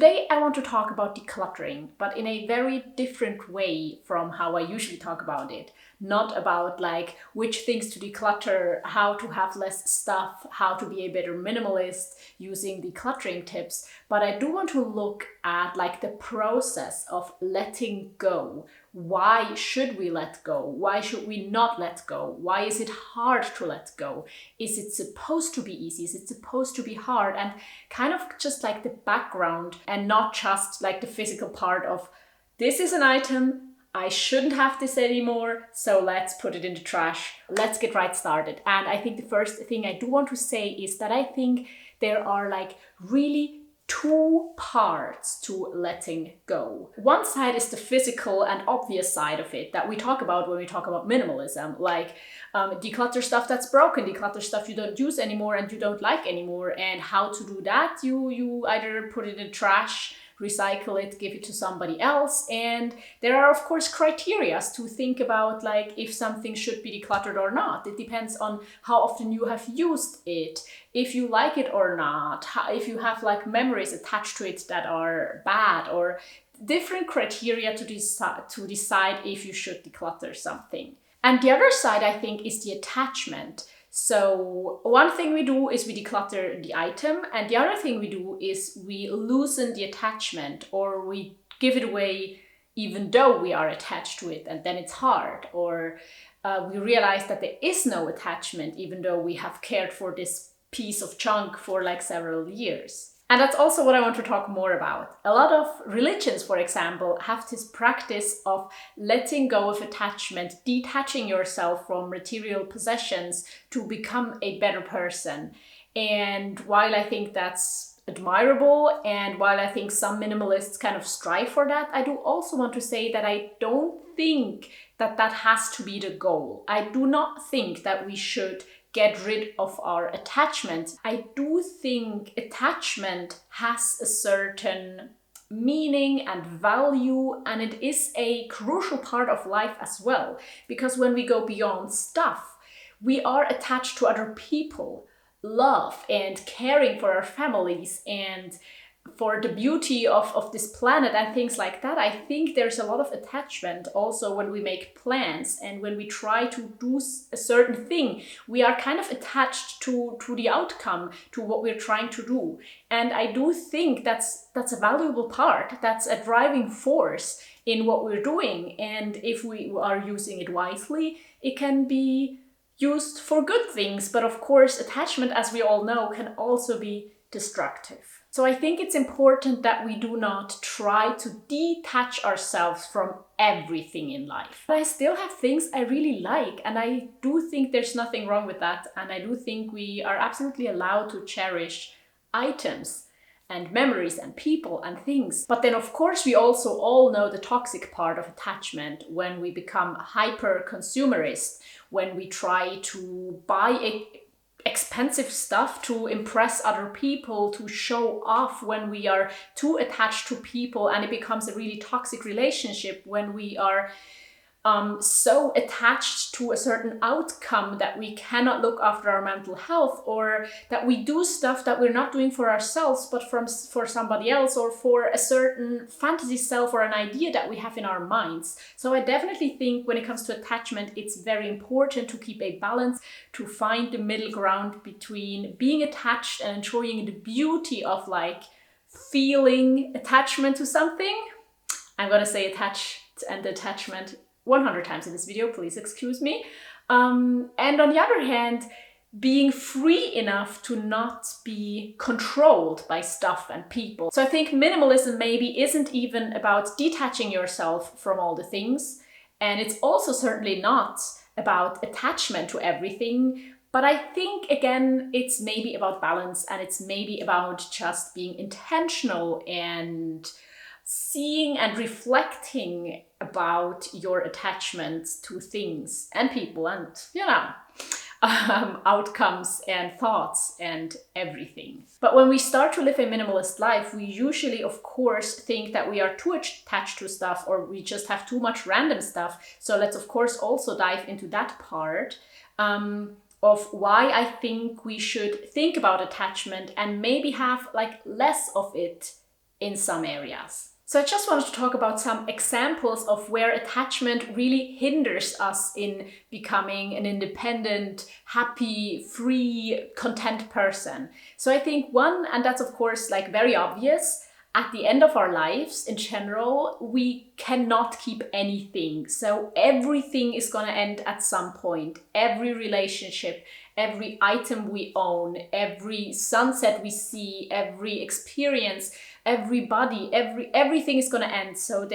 Today I want to talk about decluttering, but in a very different way from how I usually talk about it. Not about like which things to declutter, how to have less stuff, how to be a better minimalist using decluttering tips, but I do want to look at like the process of letting go. Why should we let go? Why should we not let go? Why is it hard to let go? Is it supposed to be easy? Is it supposed to be hard? And kind of just like the background and not just like the physical part of this is an item, I shouldn't have this anymore, so let's put it in the trash. Let's get right started. And I think the first thing I do want to say is that I think there are like really two parts to letting go. One side is the physical and obvious side of it that we talk about when we talk about minimalism, like declutter stuff that's broken, declutter stuff you don't use anymore and you don't like anymore. And how to do that, you either put it in trash, recycle it, give it to somebody else. And there are of course criteria to think about, like if something should be decluttered or not. It depends on how often you have used it, if you like it or not, if you have like memories attached to it that are bad, or different criteria to decide if you should declutter something. And the other side, I think, is the attachment. So one thing we do is we declutter the item, and the other thing we do is we loosen the attachment, or we give it away even though we are attached to it, and then it's hard, or we realize that there is no attachment even though we have cared for this piece of junk for like several years. And that's also what I want to talk more about. A lot of religions, for example, have this practice of letting go of attachment, detaching yourself from material possessions to become a better person. And while I think that's admirable, and while I think some minimalists kind of strive for that, I do also want to say that I don't think that that has to be the goal. I do not think that we should get rid of our attachment. I do think attachment has a certain meaning and value, and it is a crucial part of life as well, because when we go beyond stuff, we are attached to other people, love and caring for our families and for the beauty of this planet and things like that. I think there's a lot of attachment also when we make plans and when we try to do a certain thing. We are kind of attached to the outcome, to what we're trying to do. And I do think that's a valuable part. That's a driving force in what we're doing. And if we are using it wisely, it can be used for good things. But of course, attachment, as we all know, can also be destructive. So I think it's important that we do not try to detach ourselves from everything in life. But I still have things I really like, and I do think there's nothing wrong with that. And I do think we are absolutely allowed to cherish items and memories and people and things. But then of course we also all know the toxic part of attachment, when we become hyper consumerist, when we try to buy expensive stuff to impress other people, to show off, when we are too attached to people, and it becomes a really toxic relationship when we are so attached to a certain outcome that we cannot look after our mental health, or that we do stuff that we're not doing for ourselves but for somebody else, or for a certain fantasy self or an idea that we have in our minds. So I definitely think when it comes to attachment, it's very important to keep a balance, to find the middle ground between being attached and enjoying the beauty of like feeling attachment to something. I'm gonna say attached and attachment 100 times in this video, please excuse me. And on the other hand, being free enough to not be controlled by stuff and people. So I think minimalism maybe isn't even about detaching yourself from all the things, and it's also certainly not about attachment to everything. But I think, again, it's maybe about balance, and it's maybe about just being intentional and seeing and reflecting about your attachments to things and people and, outcomes and thoughts and everything. But when we start to live a minimalist life, we usually, of course, think that we are too attached to stuff, or we just have too much random stuff. So let's, of course, also dive into that part of why I think we should think about attachment and maybe have like less of it in some areas. So I just wanted to talk about some examples of where attachment really hinders us in becoming an independent, happy, free, content person. So I think one, and that's of course like very obvious, at the end of our lives in general, we cannot keep anything. So everything is going to end at some point. Every relationship, every item we own, every sunset we see, every experience, everybody, everything is going to end. So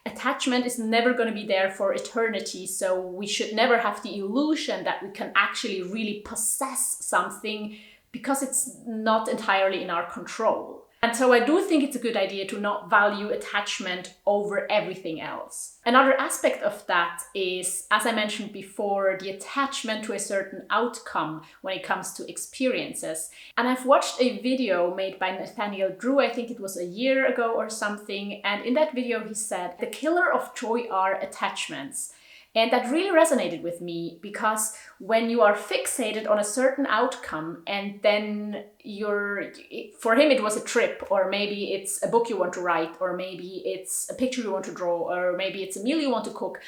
attachment is never going to be there for eternity. So we should never have the illusion that we can actually really possess something, because it's not entirely in our control. And so I do think it's a good idea to not value attachment over everything else. Another aspect of that is, as I mentioned before, the attachment to a certain outcome when it comes to experiences. And I've watched a video made by Nathaniel Drew, I think it was a year ago or something. And in that video he said, the killer of joy are attachments. And that really resonated with me, because when you are fixated on a certain outcome and then for him it was a trip, or maybe it's a book you want to write, or maybe it's a picture you want to draw, or maybe it's a meal you want to cook.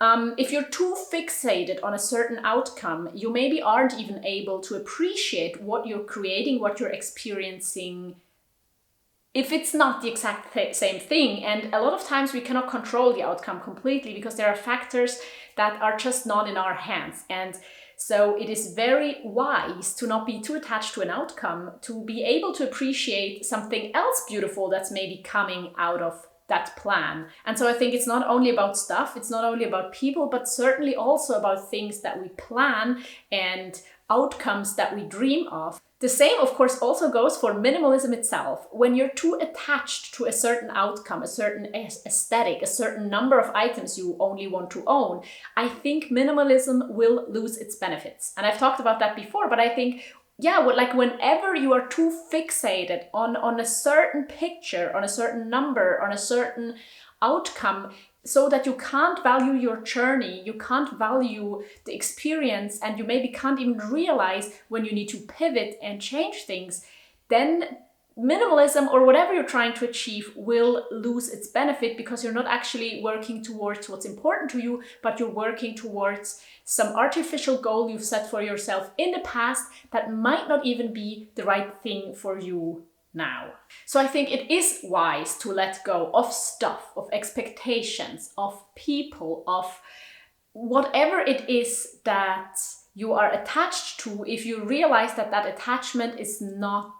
If you're too fixated on a certain outcome, you maybe aren't even able to appreciate what you're creating, what you're experiencing, if it's not the exact same thing. And a lot of times we cannot control the outcome completely, because there are factors that are just not in our hands. And so it is very wise to not be too attached to an outcome, to be able to appreciate something else beautiful that's maybe coming out of that plan. And so I think it's not only about stuff, it's not only about people, but certainly also about things that we plan and outcomes that we dream of. The same, of course, also goes for minimalism itself. When you're too attached to a certain outcome, a certain aesthetic, a certain number of items you only want to own, I think minimalism will lose its benefits. And I've talked about that before, but I think, like whenever you are too fixated on a certain picture, on a certain number, on a certain outcome, so that you can't value your journey, you can't value the experience, and you maybe can't even realize when you need to pivot and change things, then minimalism, or whatever you're trying to achieve, will lose its benefit, because you're not actually working towards what's important to you, but you're working towards some artificial goal you've set for yourself in the past that might not even be the right thing for you now. So I think it is wise to let go of stuff, of expectations, of people, of whatever it is that you are attached to, if you realize that that attachment is not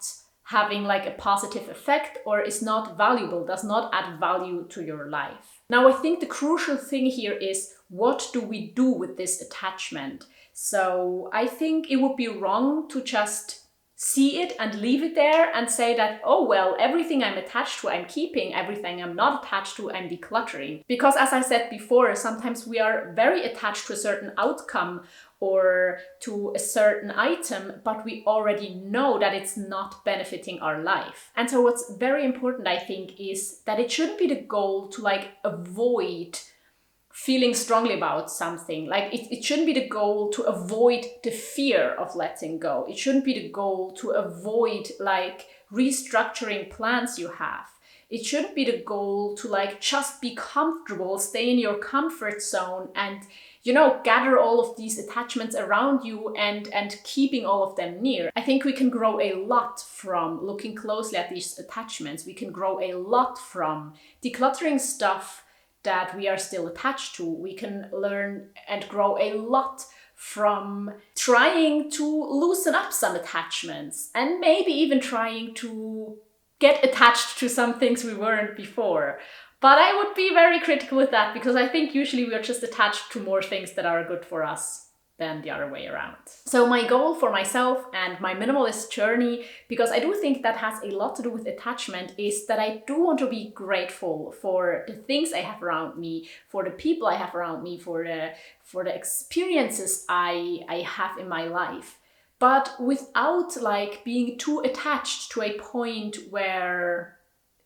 having like a positive effect, or is not valuable, does not add value to your life. Now I think the crucial thing here is, what do we do with this attachment? So I think it would be wrong to just see it and leave it there and say that, oh well, everything I'm attached to I'm keeping, everything I'm not attached to I'm decluttering. Because as I said before, sometimes we are very attached to a certain outcome or to a certain item, but we already know that it's not benefiting our life. And so what's very important, I think, is that it shouldn't be the goal to like avoid feeling strongly about something. Like it shouldn't be the goal to avoid the fear of letting go. It shouldn't be the goal to avoid like restructuring plans you have. It shouldn't be the goal to like just be comfortable, stay in your comfort zone and, you know, gather all of these attachments around you and keeping all of them near. I think we can grow a lot from looking closely at these attachments. We can grow a lot from decluttering stuff that we are still attached to. We can learn and grow a lot from trying to loosen up some attachments and maybe even trying to get attached to some things we weren't before. But I would be very critical with that, because I think usually we are just attached to more things that are good for us than the other way around. So my goal for myself and my minimalist journey, because I do think that has a lot to do with attachment, is that I do want to be grateful for the things I have around me, for the people I have around me, for the experiences I have in my life, but without like being too attached to a point where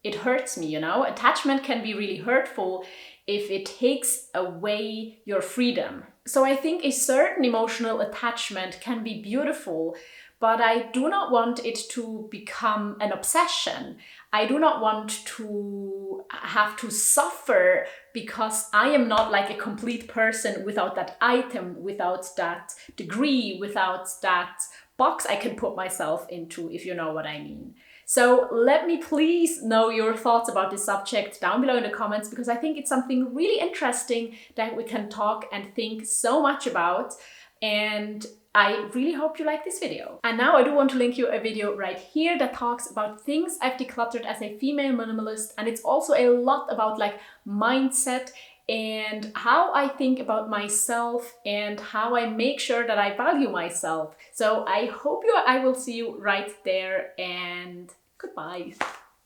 it hurts me, you know? Attachment can be really hurtful if it takes away your freedom. So I think a certain emotional attachment can be beautiful, but I do not want it to become an obsession. I do not want to have to suffer because I am not like a complete person without that item, without that degree, without that box I can put myself into, if you know what I mean. So let me please know your thoughts about this subject down below in the comments, because I think it's something really interesting that we can talk and think so much about. And I really hope you like this video. And now I do want to link you a video right here that talks about things I've decluttered as a female minimalist. And it's also a lot about like mindset and how I think about myself and how I make sure that I value myself. So I hope I will see you right there, and goodbye.